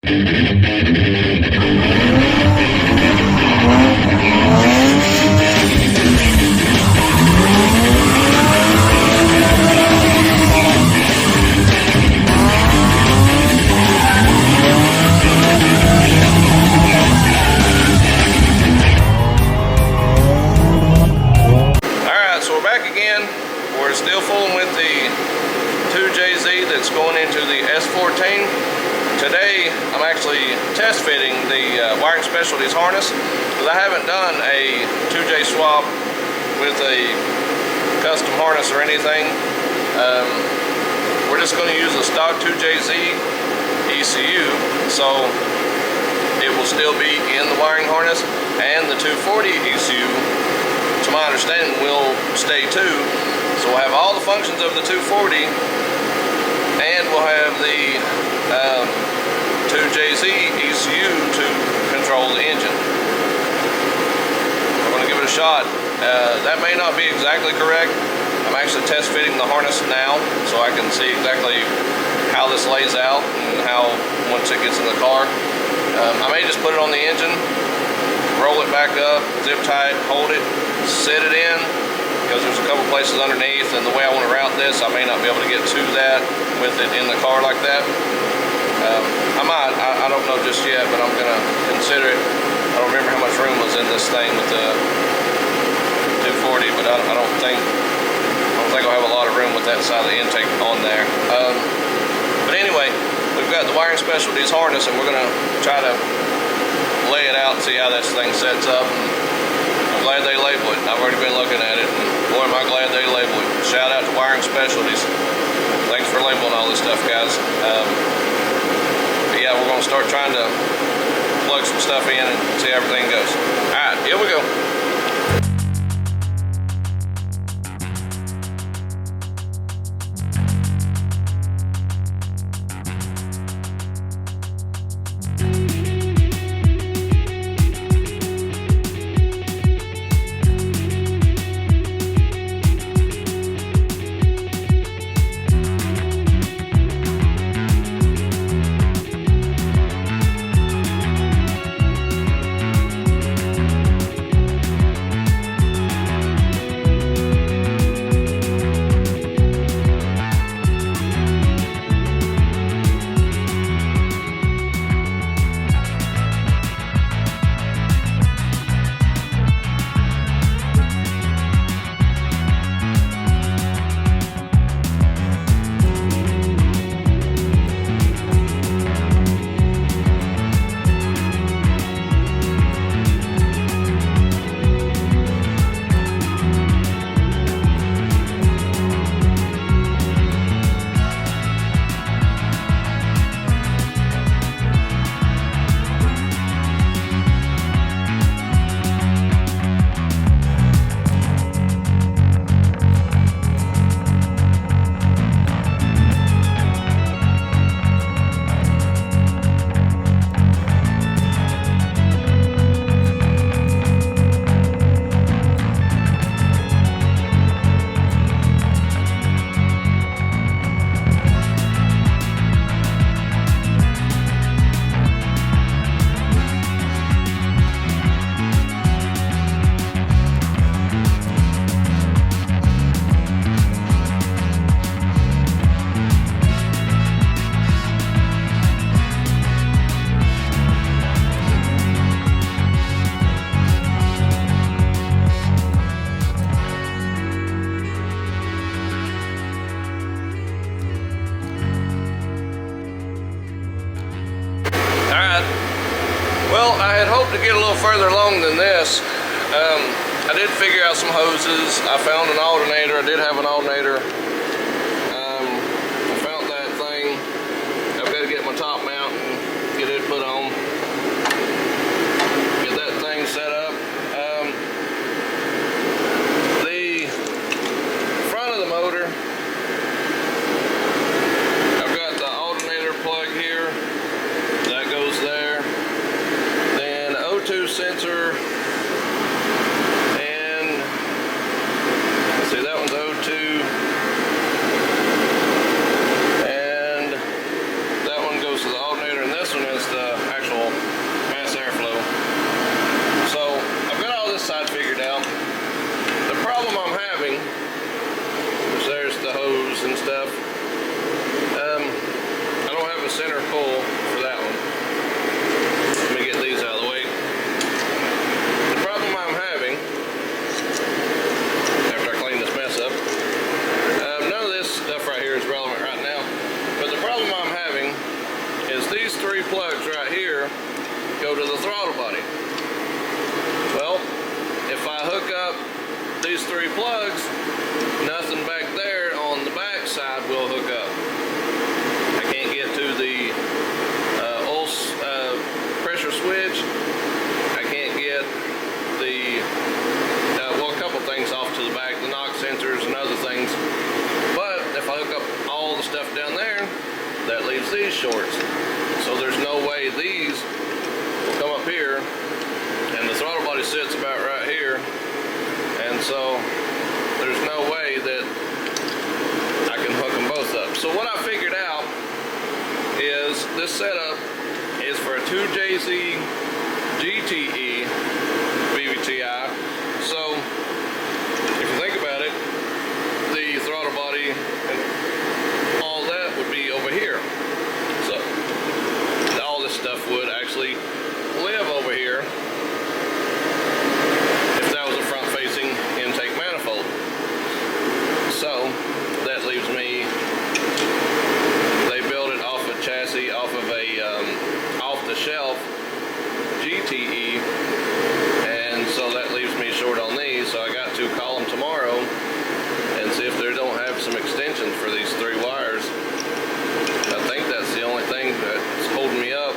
We're still fooling with the 2JZ that's going into the S14. Today I'm actually test fitting the Wiring Specialties harness because I haven't done a 2J swap with a custom harness or anything. We're just going to use a stock 2JZ ECU, so it will still be in the wiring harness, and the 240 ECU, to my understanding, will stay too. So we'll have all the functions of the 240, and we'll have the 2JZ ECU to control the engine. I'm going to give it a shot. That may not be exactly correct. I'm actually test fitting the harness now, so I can see exactly how this lays out and how, once it gets in the car. I may just put it on the engine, roll it back up, zip tie it, hold it, set it in, because there's a couple places underneath, and the way I want to route this, I may not be able to get to that with it in the car like that. I might, I don't know just yet, but I'm gonna consider it. I don't remember how much room was in this thing with the 240, but I don't think I'll have a lot of room with that side of the intake on there. But anyway, we've got the Wiring Specialties harness, and we're gonna try to lay it out and see how this thing sets up. I'm glad they label it. I've already been looking at it, and boy, am I glad they label it. Shout out to Wiring Specialties. Thanks for labeling all this stuff, guys. But yeah, we're going to start trying to plug some stuff in and see how everything goes. All right, here we go. Well, I had hoped to get a little further along than this. I did figure out some hoses. I found an alternator. I did have an alternator. I found that thing. I've got to get my top mount and get it put on. Get that thing set up. The front of the motor, I've got the alternator plug here. That goes there. Then O2 sensor, and let's see, that one's O2. these three plugs right here go to the throttle body. Well, if I hook up these three plugs, nothing back there on the back side will hook up. I can't get to the oil pressure switch. I can't get the, well, a couple things off to the back, the knock sensors and other things. But if I hook up all the stuff down there, that leaves these shorts. So there's no way these will come up here, and the throttle body sits about right here, and so there's no way that I can hook them both up. So what I figured out is this setup is for a 2JZ GTE VVTI. So if you think about it, the throttle body and all that would be over here. So all this stuff would actually live over here if that was a front-facing intake manifold. So that leaves me, they built it off a chassis, off of a off-the-shelf GTE, and so that leaves me short on these. So I got to call them tomorrow and see if they don't have some extensions for these three wires. I think that's the only thing that's holding me up.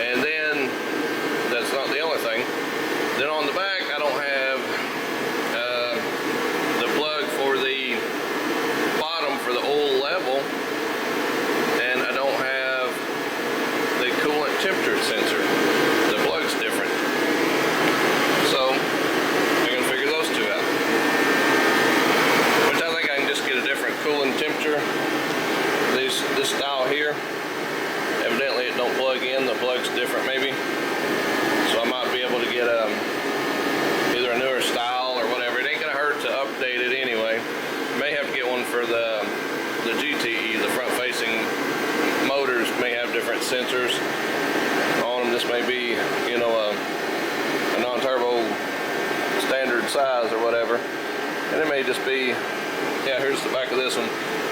And then that's not the only thing. Then on the back, I don't have the plug for the bottom for the oil level, and I don't have the coolant temperature sensor. The plug's different. So I can figure those two out. Which I think I can just get a different coolant temperature. This style here, evidently it don't plug in. The plug's different maybe. So I might be able to get either a newer style or whatever. It ain't gonna hurt to update it anyway. May have to get one for the GTE, the front-facing motors may have different sensors on them. This may be, you know, a non-turbo standard size or whatever, and it may just be, yeah, here's the back of this one.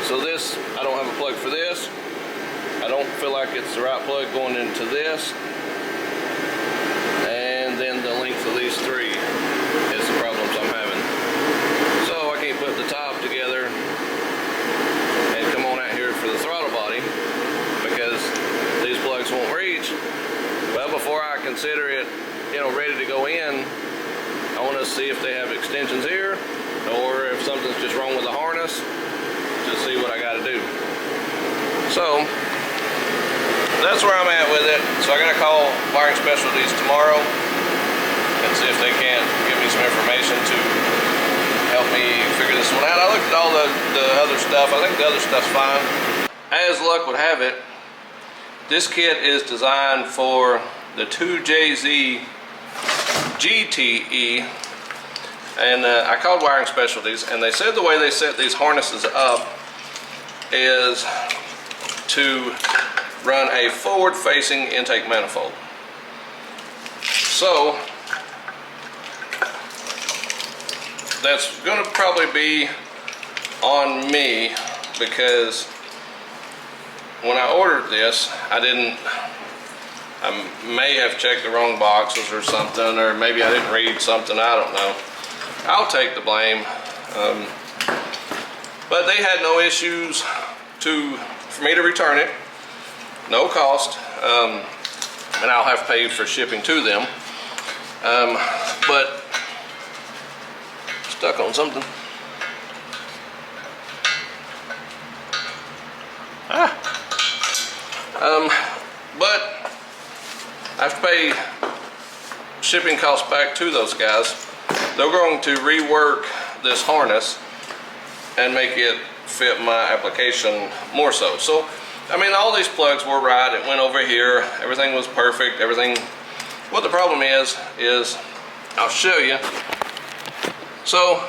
So this, I don't have a plug for this. I don't feel like it's the right plug going into this, and then the length of these three is the problems I'm having. So I can't put the top together and come on out here for the throttle body because these plugs won't reach. Well, before I consider it, you know, ready to go in, I want to see if they have extensions here or if something's just wrong with the harness, to see what I got to do. So that's where I'm at with it. So I got to call Wiring Specialties tomorrow and see if they can't give me some information to help me figure this one out. I looked at all the other stuff. I think the other stuff's fine. As luck would have it, this kit is designed for the 2JZ GTE, and I called Wiring Specialties, and they said the way they set these harnesses up is to run a forward-facing intake manifold. So that's going to probably be on me, because when I ordered this, I may have checked the wrong boxes or something, or maybe I didn't read something, I don't know. I'll take the blame. But they had no issues for me to return it, no cost, and I'll have paid for shipping to them. But stuck on something. But I have to pay shipping costs back to those guys. They're going to rework this harness and make it fit my application more so. So, I mean, all these plugs were right. It went over here. Everything was perfect. Everything. What the problem is I'll show you. So,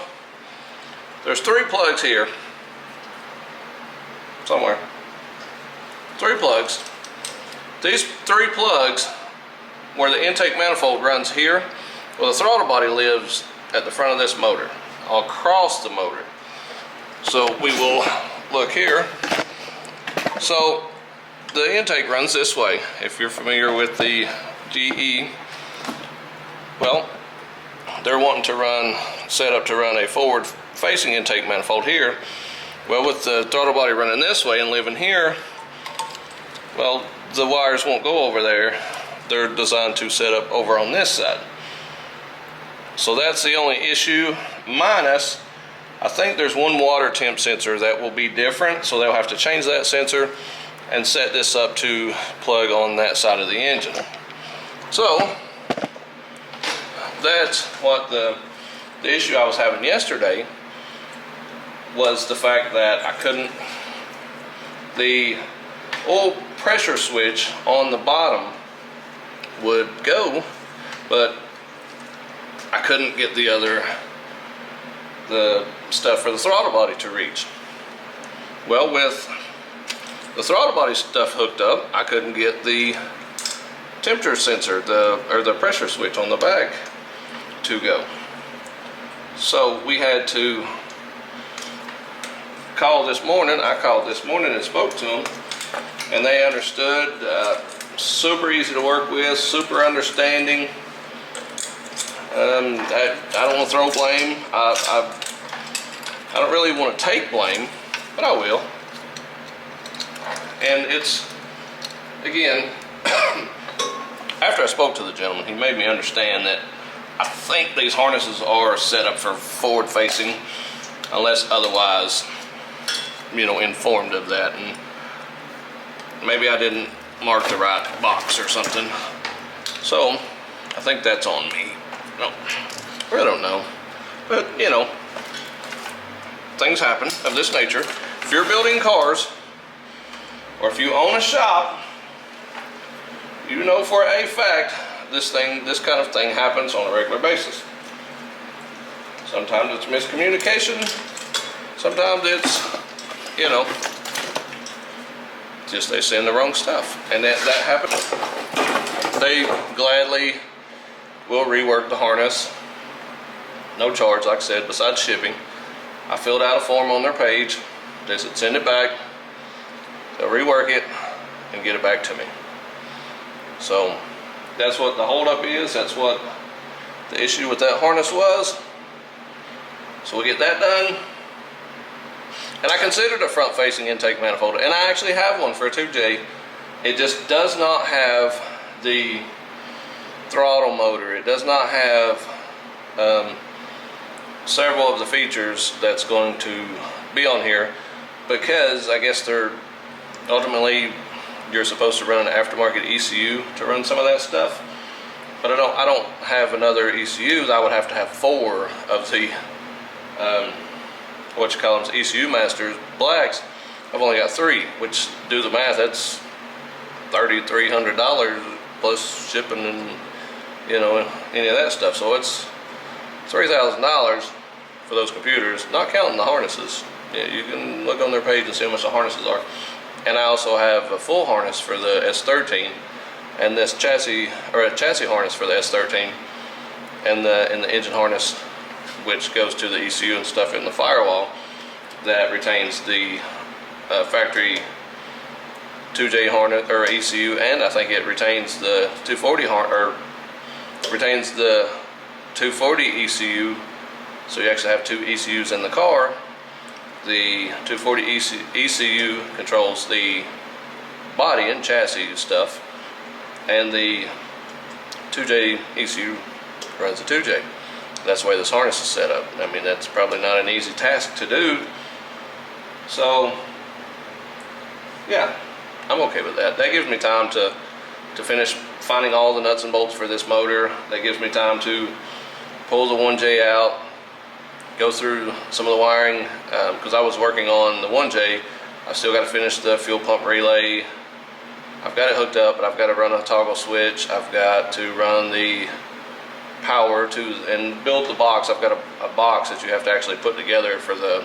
there's 3 plugs here. Somewhere. 3 plugs. These 3 plugs, where the intake manifold runs here, well, the throttle body lives at the front of this motor, across the motor. So we will look here. So the intake runs this way. If you're familiar with the GE, well, they're wanting to run, set up to run a forward facing intake manifold here. Well, with the throttle body running this way and living here, well, the wires won't go over there. They're designed to set up over on this side. So that's the only issue, minus I think there's one water temp sensor that will be different, so they'll have to change that sensor and set this up to plug on that side of the engine. So that's what the issue I was having yesterday was, the fact that I couldn't, the oil pressure switch on the bottom would go, but I couldn't get the stuff for the throttle body to reach. Well, with the throttle body stuff hooked up, I couldn't get the temperature sensor, or the pressure switch on the back to go. So we had to call this morning. I called this morning and spoke to them, and they understood. Super easy to work with, super understanding. I don't want to throw blame. I don't really want to take blame, but I will. And it's, again, after I spoke to the gentleman, he made me understand that I think these harnesses are set up for forward facing, unless otherwise, informed of that. And maybe I didn't mark the right box or something. So I think that's on me. No, I really don't know. But, things happen of this nature. If you're building cars, or if you own a shop, you know for a fact this kind of thing happens on a regular basis. Sometimes it's miscommunication. Sometimes it's, just they send the wrong stuff, and that happens. They gladly will rework the harness, no charge, like I said, besides shipping. I filled out a form on their page. They said send it back. They'll rework it and get it back to me. So that's what the holdup is. That's what the issue with that harness was. So we'll get that done. And I considered a front-facing intake manifold, and I actually have one for a 2J. It just does not have the throttle motor. It does not have several of the features that's going to be on here, because I guess they're ultimately, you're supposed to run an aftermarket ECU to run some of that stuff. But I don't have another ECU. I would have to have 4 of the ECU Masters blacks. I've only got 3, which, do the math, that's $3,300 plus shipping and any of that stuff. So it's $3,000 for those computers, not counting the harnesses. Yeah, you can look on their page and see how much the harnesses are. And I also have a full harness for the S14, and this chassis harness for the S13, and the engine harness, which goes to the ECU and stuff in the firewall, that retains the factory 2J harness or ECU, and I think it retains the 240 retains the 240 ECU. So you actually have 2 ECUs in the car. The 240 ECU controls the body and chassis stuff, and the 2J ECU runs the 2J. That's the way this harness is set up. I mean, that's probably not an easy task to do. So, yeah, I'm okay with that. That gives me time to finish finding all the nuts and bolts for this motor. That gives me time to pull the 1J out, go through some of the wiring, because I was working on the 1J. I've still got to finish the fuel pump relay. I've got it hooked up, but I've got to run a toggle switch. I've got to run the power to and build the box. I've got a box that you have to actually put together for the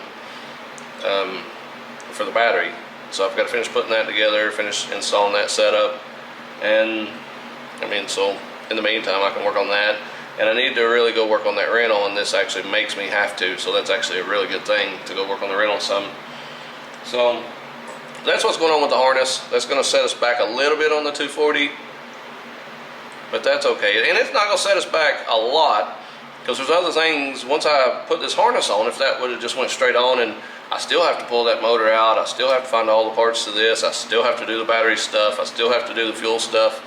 battery. So I've got to finish putting that together, finish installing that setup, and I mean, so in the meantime I can work on that. And I need to really go work on that rental, and this actually makes me have to, so that's actually a really good thing to go work on the rental some. So that's what's going on with the harness. That's going to set us back a little bit on the 240, but that's okay. And it's not going to set us back a lot, because there's other things. Once I put this harness on, if that would have just went straight on, and I still have to pull that motor out, I still have to find all the parts to this, I still have to do the battery stuff, I still have to do the fuel stuff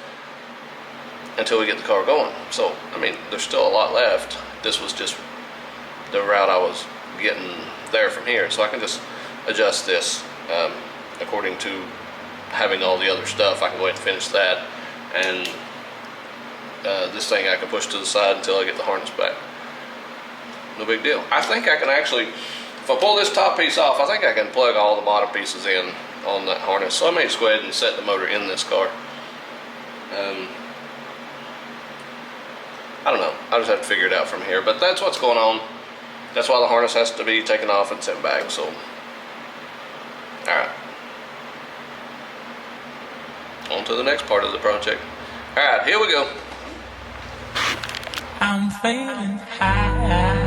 until we get the car going. So, I mean, there's still a lot left. This was just the route I was getting there from here. So I can just adjust this according to having all the other stuff. I can go ahead and finish that, and this thing I can push to the side until I get the harness back. No big deal. I think I can actually, if I pull this top piece off, I think I can plug all the bottom pieces in on that harness. So I may just go ahead and set the motor in this car. I don't know. I'll just have to figure it out from here. But that's what's going on. That's why the harness has to be taken off and sent back. So, alright. On to the next part of the project. Alright, here we go. I'm feeling high.